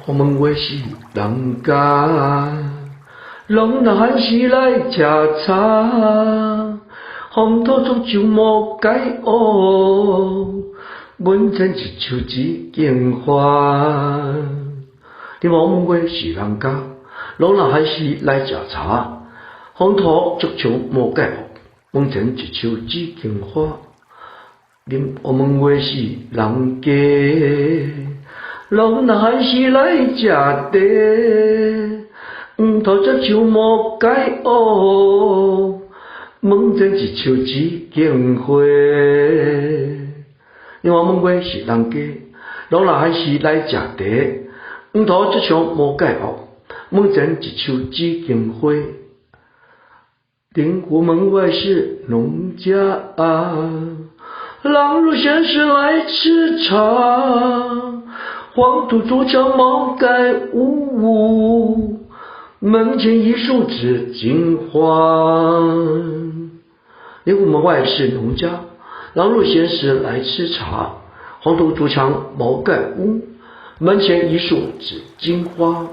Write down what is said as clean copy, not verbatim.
我们为是人家，拢若还是来吃茶，风土足就无解学，文前一树一间花。我们为是人家，拢若还是来吃茶，风土足球无解学，文前一树一间花。我们为是人家。拢若还是来食茶，黄土这树无解学，门前一树一间花。我们话是人家，拢若还是来食茶，黄土这树无解学，门前一树一间花。我们话是农家狼入闲时来吃茶。黄土足桥茅盖屋，门前一树紫荆花。我们外是农家，狼入闲时来吃茶。黄土足桥茅盖屋，门前一树紫荆花。